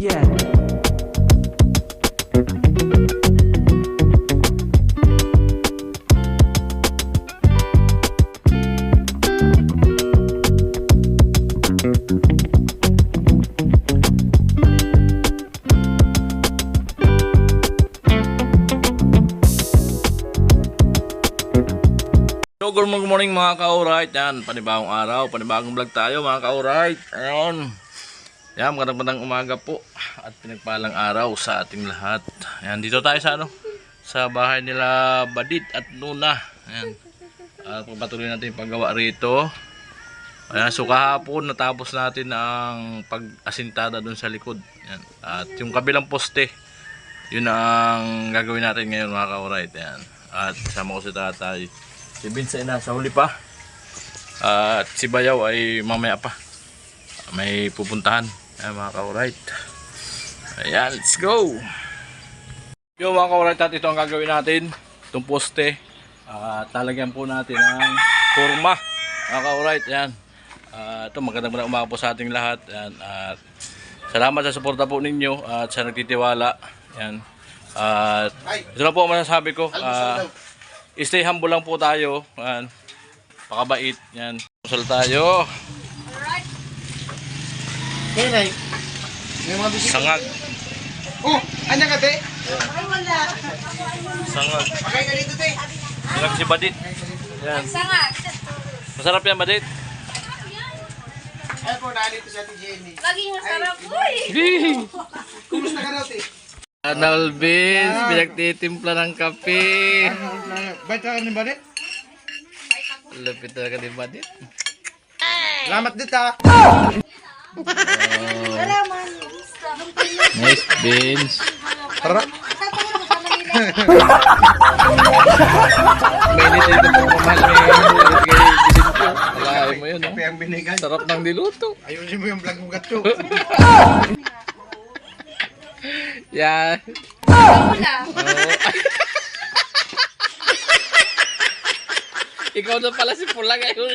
Yeah. So, good morning mga ka-alright. Yan, panibagong araw, panibagong vlog tayo mga ka-alright. Ayun. Yan, magandang umaga po at pinagpalang araw sa ating lahat. Yan, dito tayo sa sa bahay nila Badit at Nuna. Yan. Pagpatuloy natin yung paggawa rito. Ayan, so kahapon natapos natin ang pag-asintada dun sa likod. Yan. At yung kabilang poste, yun ang gagawin natin ngayon mga ka-alright. Yan. At kasama ko si tatay. Si Vince ay nasa huli pa. At si Bayaw ay mamaya pa. May pupuntahan. Ayan mga ka-alright. Ayan, let's go! Yo mga ka-alright, at ito ang gagawin natin. Itong poste. Talagyan po natin ang forma. Mga ka-alright, ayan. Ito magandang umaga po sa ating lahat. Ayan. At salamat sa suporta po ninyo at sa nagtitiwala. Ayan. At ito na po ang masasabi ko. Stay humble lang po tayo. Yan. Pakabait. Yan. Pusal tayo. Alright. Hey, may mga bisita. Sangag. Oh, anya ka, te? Ay, wala. Sangag. Pakay ka dito, te. Sangag si Badit. Yan. Sangag. Masarap yan, Badit. Ay po, nalito si Ate Jenny. Laging masarap. Uy! Kumusta ka daw, te? Analbis, pinagtitimpla ng kape. Bait ka ni Badit? Lapit talaga ni Badit. Salamat dit, ha. Salaman. Nice beans. Tara. Mainit ito po mamahal ngayon. Alahin mo yun, no? Kape ang binigay. Sarap ng diluto. Ayusin mo yung vlog mo gato. Yan. Wala. Ikaw na pala si Pula ngayon.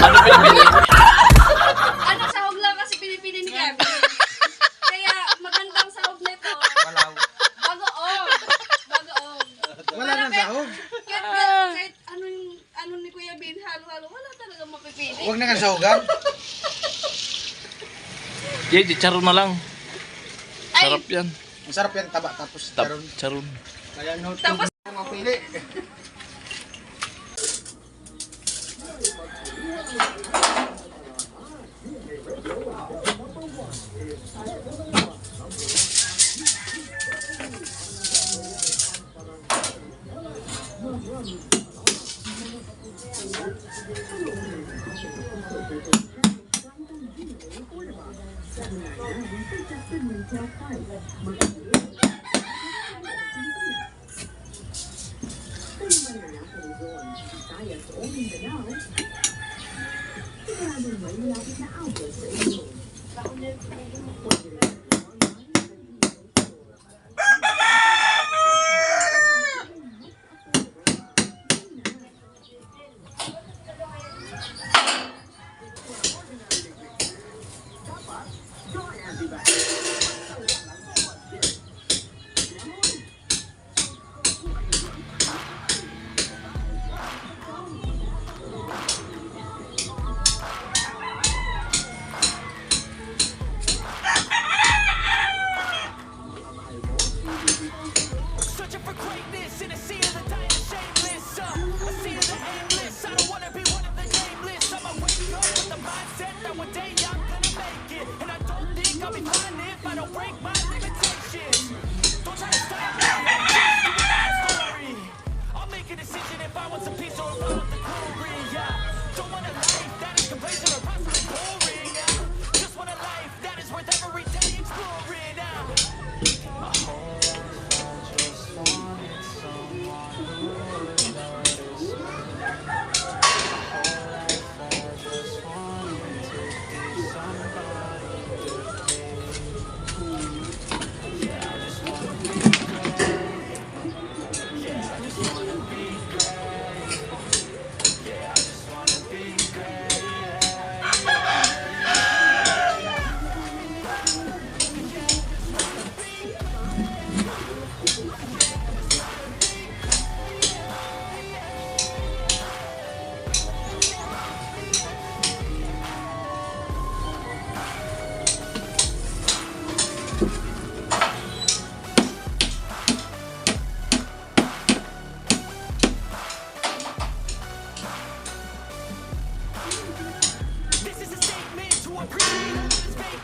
Ano pinipili? Ano sahog lang kasi pinipili ni Kevin. Kaya magandang sahog nito. Malaw. Bagoong. Bagoong. Wala nang sahog. Kahit ano ni Kuya Bin, halo-halo, wala talaga mapipili. Huwag na kang sahugan. Yay, charon na lang. Sarap yan. Masarap yan, taba. Tapos karon. Charon. Kaya no, Tapos- mapili.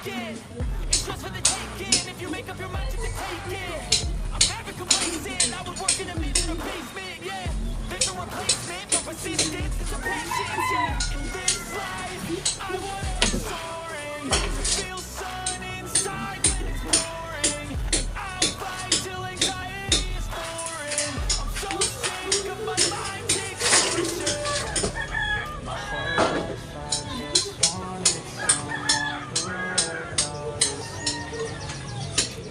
it. It's just for the taking. If you make up your mind to take it. I'm never complacent. I was working a minute in the basement, yeah. There's no replacement for persistence. It's a patience, yeah. In this life, I wanna be soaring. Feel sun inside when it's pouring. I'll fight till anxiety is boring. I'm so sick of my mind takes pressure. My whole life I just wanted someone who would notice me.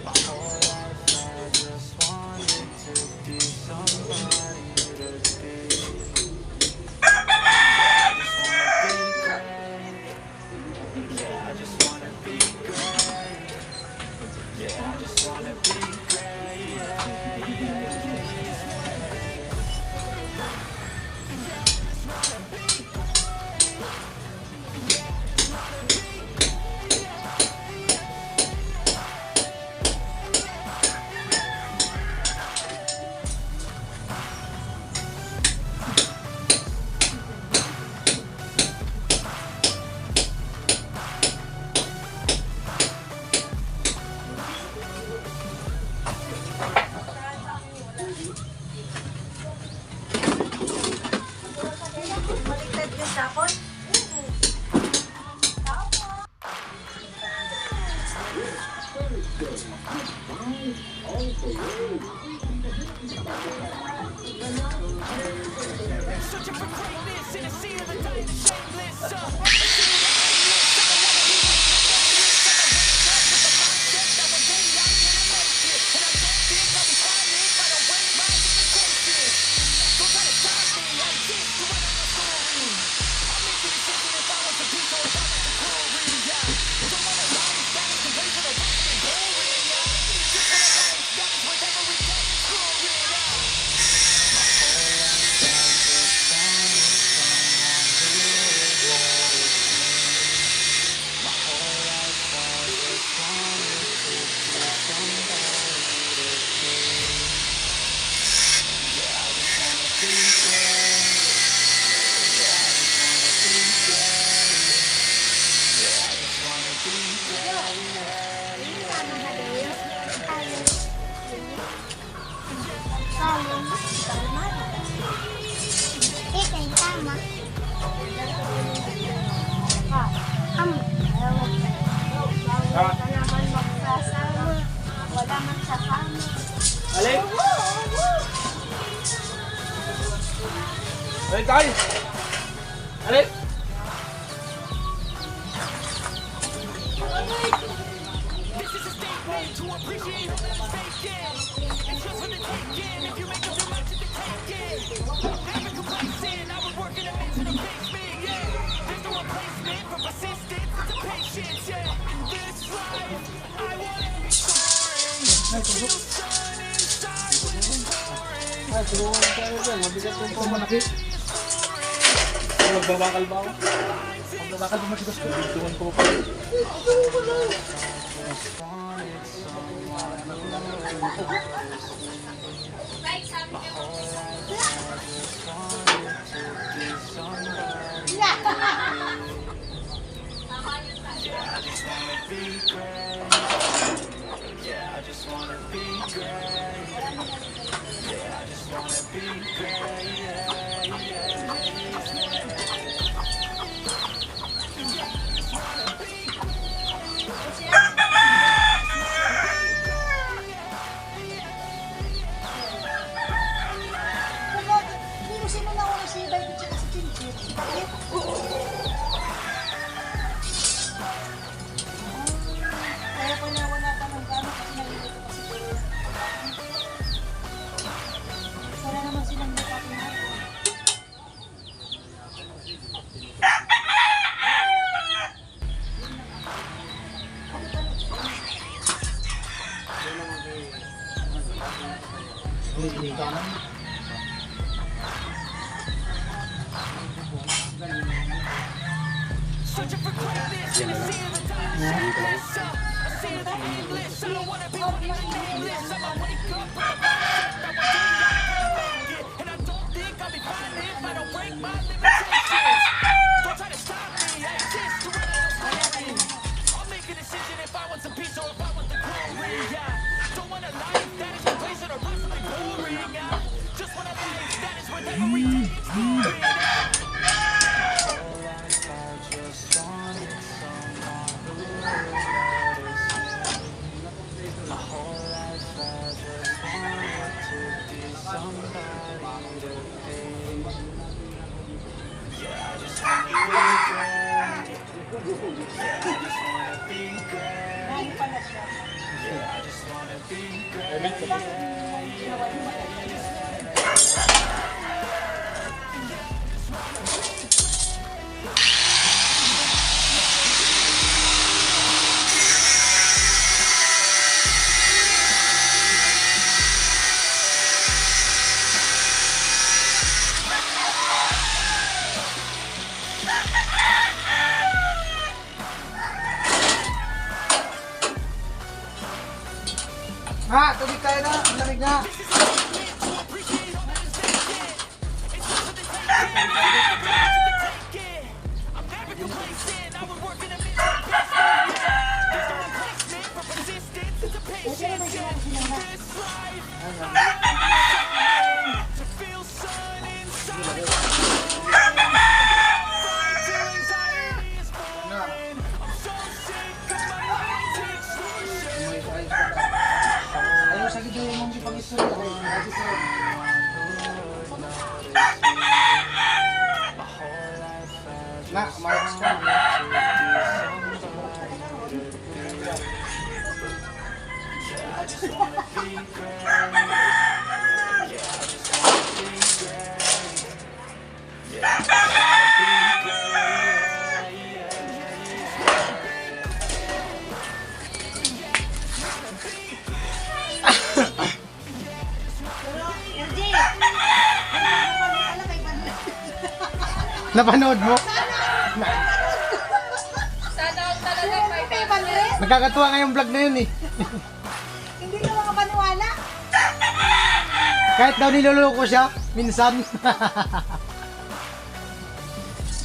My whole life I just wanted to be somebody to be. I just wanna be great. Yeah, I just wanna be great. Yeah, I just wanna be great. Baliktad yung sapon? Searching for greatness in a sea of the dying shameless. Wala man sa kama. Alin? Alin tayo? Alin? This is a statement to appreciate all that I'm faking. It's just for the taking. If you make up your mind to take it. Never complacent. I was working a minute in the basement, yeah. There's no replacement for persistence. It's a patience, yeah. In this life, I wanna be soaring. Feel sun inside when it's pouring. Ay, tulungan na tayo dyan. Mabigat yung pamalaki. Magbabakal ba ako? Magbabakal ba matigas ko? Tulungan ko pa. Yeah, I just wanna be great. Yeah, I just wanna be great. Yeah, Hindi mo sino na wala si Iba yung tsaka si Chinchit. Bakit? Kaya ko na wala ka ng gano'n kasi nalilito ko siguro. Wala naman silang nagpapinat. searching for greatness in a sea of the dying shameless. A sea of the aimless. I don't wanna be one of the nameless. I'ma wake up with a mindset that one day I'm gonna make it. And I don't think I'll be fine if I don't break my limitations. Don't try to stop me. I exist to what else I am. I'll make a decision. Ha, tubig tayo na. Ang lamig na. Ayaw sa gito yung mga pag-istorya. Na, umayos ka. LJ! Ano kay Bandre? Napanood mo? Sana all talaga may Kay Bandre? Nakakatuwa nga yung vlog na yun eh. Hindi ka makapaniwala. Kahit daw niloloko siya, minsan.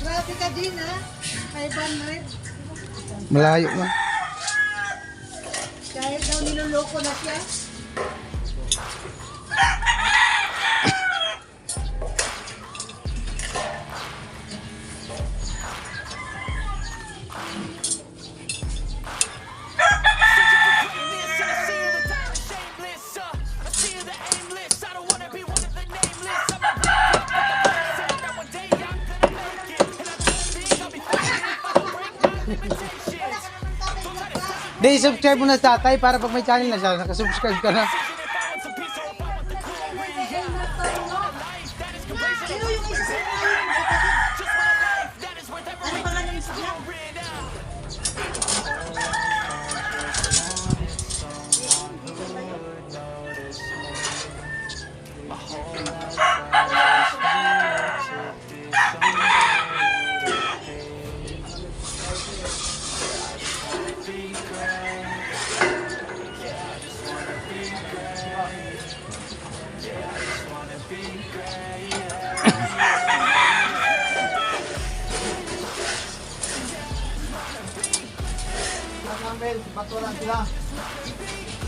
Grabe ka din ha. Kay Bandre. Malayo na. Kahit daw niloloko na siya. Di, subscribe mo na sa tatay para pag may channel na siya, nakasubscribe ka na. Sino yung isa sa mga yung kapatid? Ano pangalan sa vlog?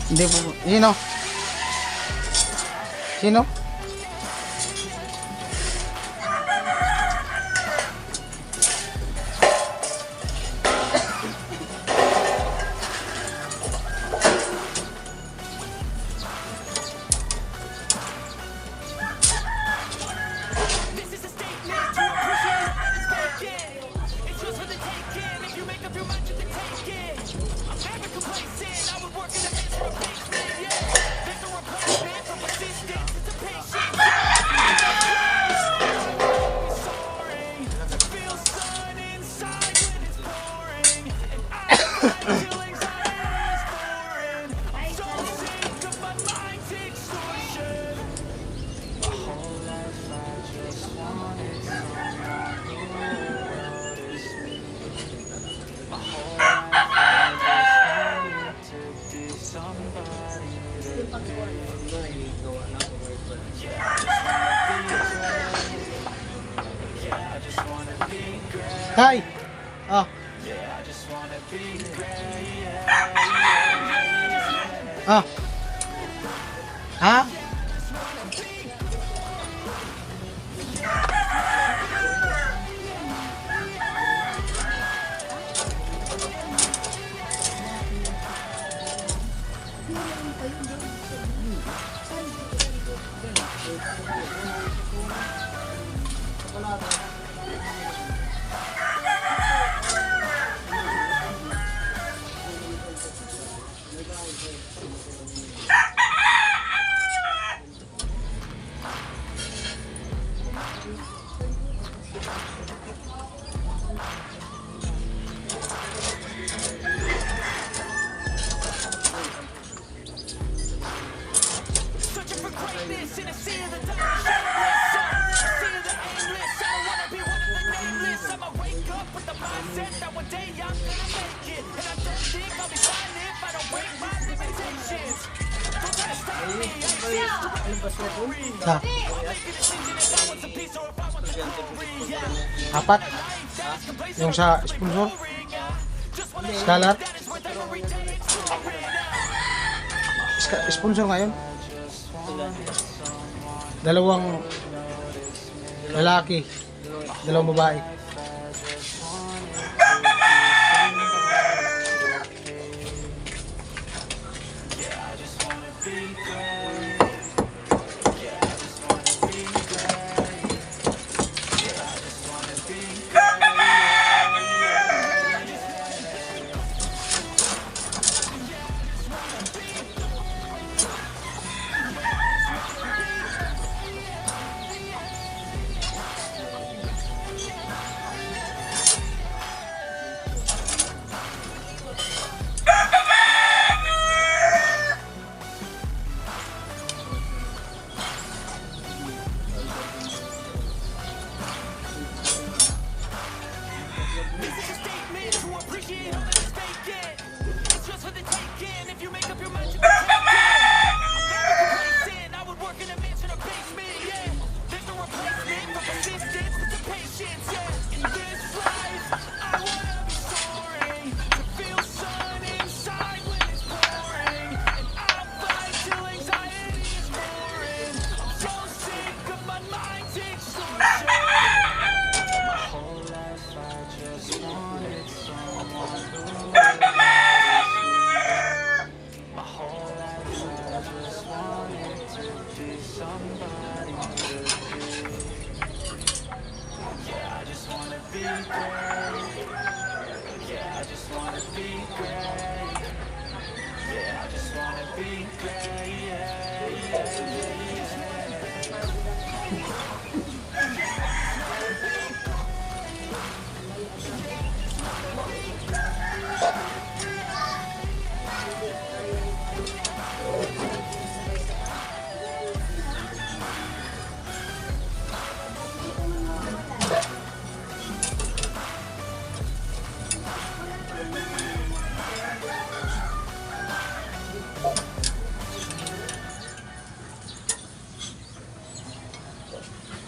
Hindi po. Sino? Sino? Hi. Oh. Ah. Ha? Sa? Apat? Yung sa sponsor? Scholar? Sponsor ngayon? Dalawang lalaki, dalawang babae.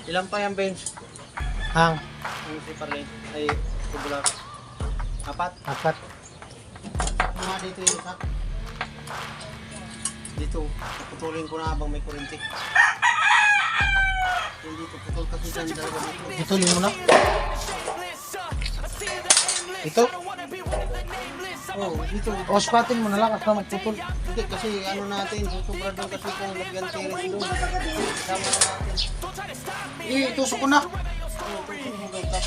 Ilan pa yung bench? Hang, Ang si Parley ay tubulak. Apat. apat. Mga dito yung isa. Dito, putulin ko na habang may kurinti. Yung dito, putol kasi dyan dalawa dito. Itulin mo na. Ito. Oh, dito. O, spatin mo na lang at na magputol. Hindi, kasi ano natin, susubra doon kasi kung lagyan terrace doon. Sama na natin. Itusok ko na. Oh, tusok mo daw tap.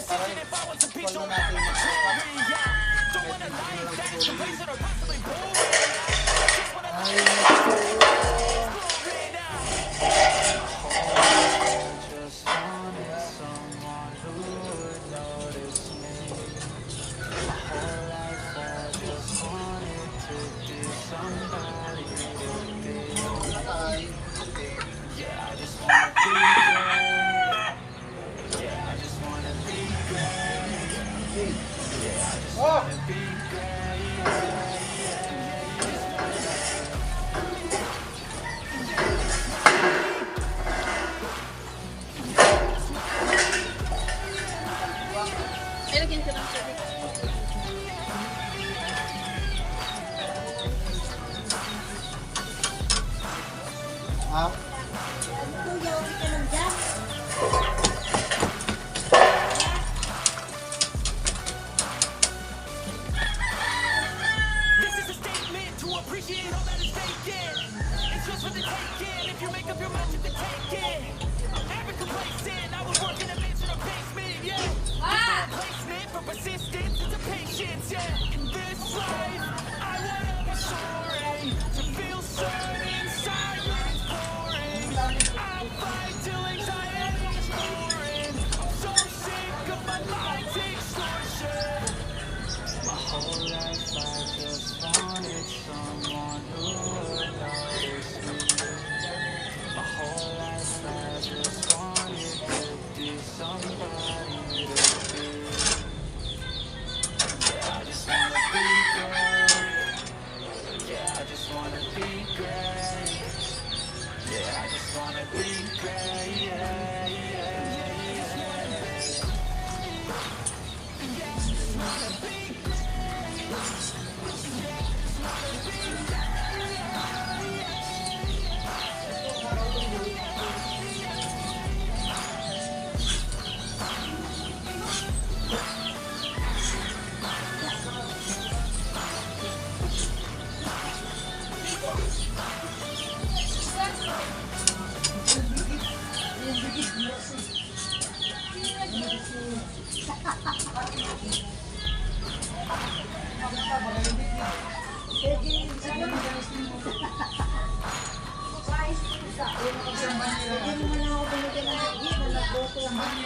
Para ipal na natin. Ilagyan ko ng tubig. Ah, This is a statement to appreciate all that is vacant. It's just for the taking. If you make up your mind to take it, I'm never complacent. I would work in a mansion or basement, yeah. Ah! Replacement for persistence into patience, yeah. In this life, I wanna be soaring to feel certain inside when it's pouring.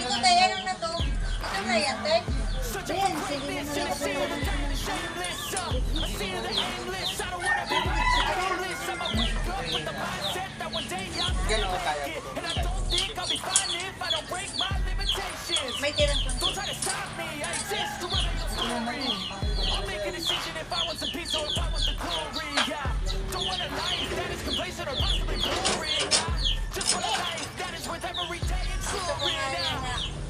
Ito tayo lang na to. Ito na yan, Tek. Ayan, sige na lang ako. shameless. I see the aimless. I don't wanna be shameless. I'ma wake up with the mindset that one day I'm gonna make it. And I don't think I'll be fine if I don't break my limitations. May tirang to. Don't try to stop me. I exist to write your story. I'll make a decision if I want some peace or if I want the glory. Yeah. Don't want a life that is complacent or possibly boring. Just want a life that is worth every day and glory. Yeah.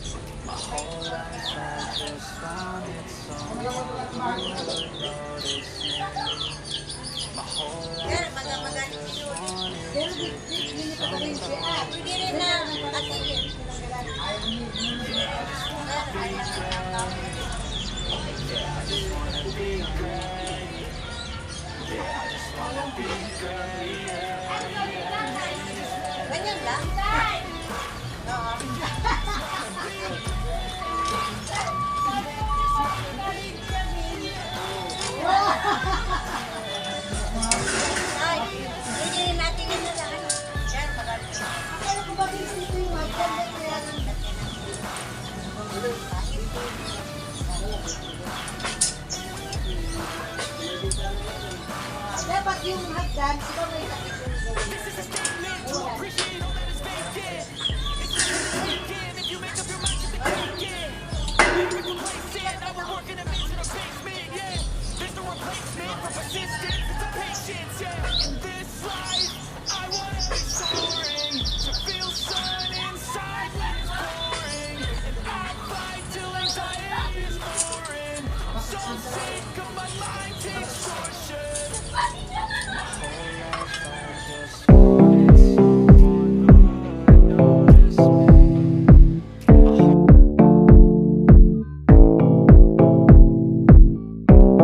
Yan, magaling si Lord. Pero hindi pa rin siya. Pwede rin na atingin. Ganyan lang. Ay, pwede rin natin yun na lang. Yan, magaling. Pero kung bakit dito yung maganda kaya lang dapat yung hagdan, sila may nakikita.